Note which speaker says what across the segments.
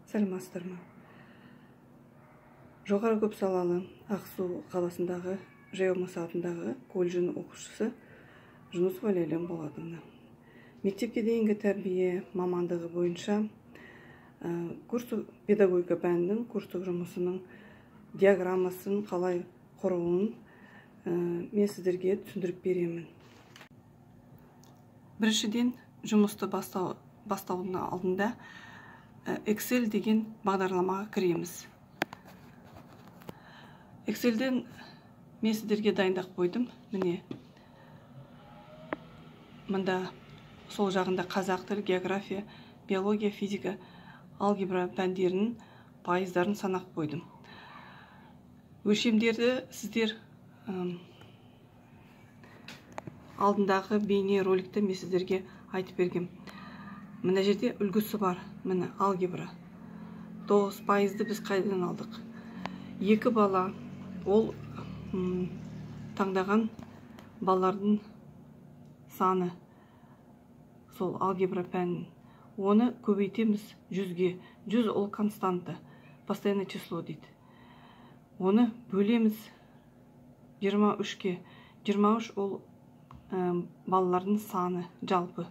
Speaker 1: Сәлеметсіздер ме? Жоғары көпсалалы Ақсу қаласындағы Жайылма атындағы колледждің оқушысы Жүнісова Ләйлем Болатовна. Мектепке дейінгі тәрбие мамандығы бойынша курстық педагогика пәнінің курстық жұмысының диаграммасын қалай құруын мен сіздерге түсіндіріп беремін. Біріншіден, жұмысты бастаудың алдында Excel деген бағдарламаға кіреміз. Excelден мен сіздерге дайындап қойдым. Міне, мында сол жағында қазақ тілі, география, биология, физика, алгебра пәндерінің пайыздарын санап қойдым. Өлшемдерді сіздер алдындағы бейне роликті мен сіздерге айтып бергем. Мына жерде үлгісі бар. Міне алгебра. 9% біз қайдан алдық? 2 бала, ол таңдаған балалардың саны. Сол алгебра пәнін. Оны көбейтеміз 100-ге. 100 ол константа, постоянное число дейді. Оны бөлеміз 23-ке. 23 ол балалардың саны жалпы.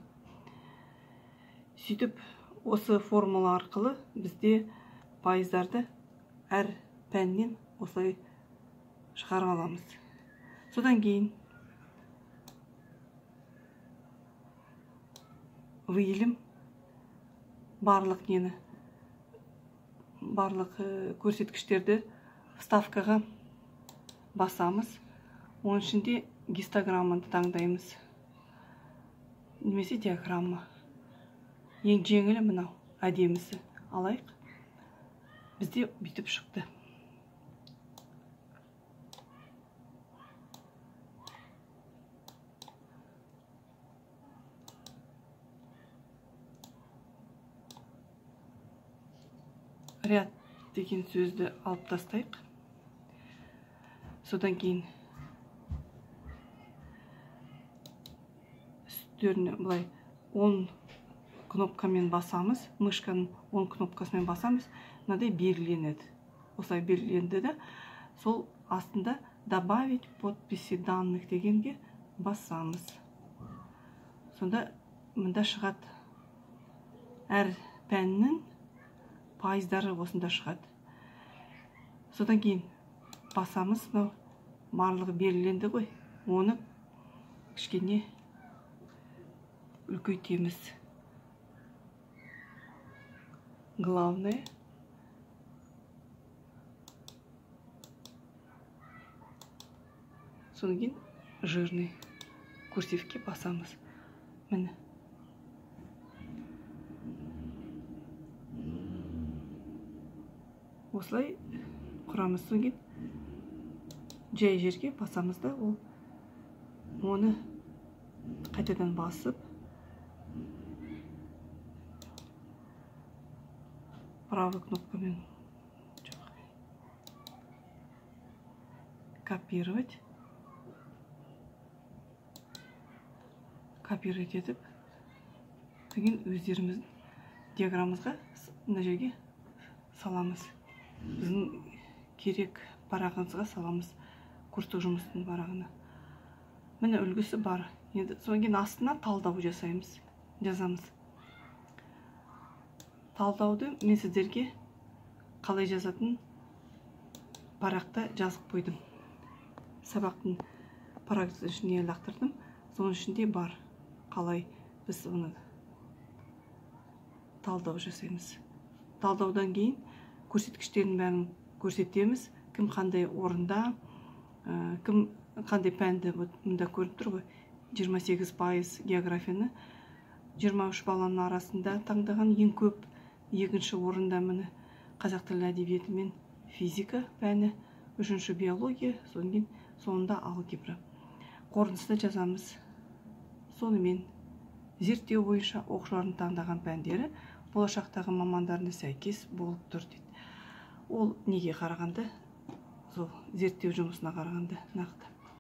Speaker 1: Сөйтіп, осы формула арқылы бізде пайыздарды әр пәннен осылай шығарып аламыз. Содан кейін выйілім барлық көрсеткіштерді вставкаға басамыз. Оның ішінде гистограмманы таңдаймыз. Немесе диаграмма. Ең жеңілі мынау, әдемісі алайық. Бізде бүйтіп шықты. Ряд деген сөзді алып тастайық. Содан кейін үсттеріне бұлай 10 кнопкамен басамыз, мышканың 10 кнопкасымен басамыз, мынадай белгіленеді. Осылай белгіленді де, сол астында добавить подписи данных дегенге басамыз. Сонда мында шығады. Әр пәннің пайыздары осында шығады. Содан кейін басамыз, барлығы белгіленді ғой. Оны кішкене үлкейтеміз. Главное содан кейін жирный курсивке басамыз. Міне. Осылай құрамыз. Содан кейін жай жерге басамыз да, оны қайтадан басып правой кнопкамен копировать етіп, деген өздеріміздің диаграммамызға мына жерге саламыз. Біздің керек парағымызға саламыз, курстық жұмыстың парағына. Міне үлгісі бар. Енді содан кейін астына талдау жазамыз. Талдауды мен сіздерге қалай жазатын парақта жазып қойдым. Сабақтың парақтың ішіне лақтырдым. Соның ішінде бар. Қалай біз оны талдау жасаймыз. Талдаудан кейін көрсеткіштерін бәрін көрсетеміз. Кім қандай орында, кім қандай пәнді мұнда көріп тұр ғой. 28% географияны 23 баланың арасында таңдаған ең көп. Екінші орында міне қазақ тілі әдебиеті мен физика пәні, үшінші биология, содан кейін соңында алгебра. Қорытындысында жазамыз. Сонымен зерттеу бойынша оқушылардың таңдаған пәндері болашақтағы мамандарына сәйкес болып тұр дейді. Ол неге қарағанда? Сол зерттеу жұмысына қарағанда нақты.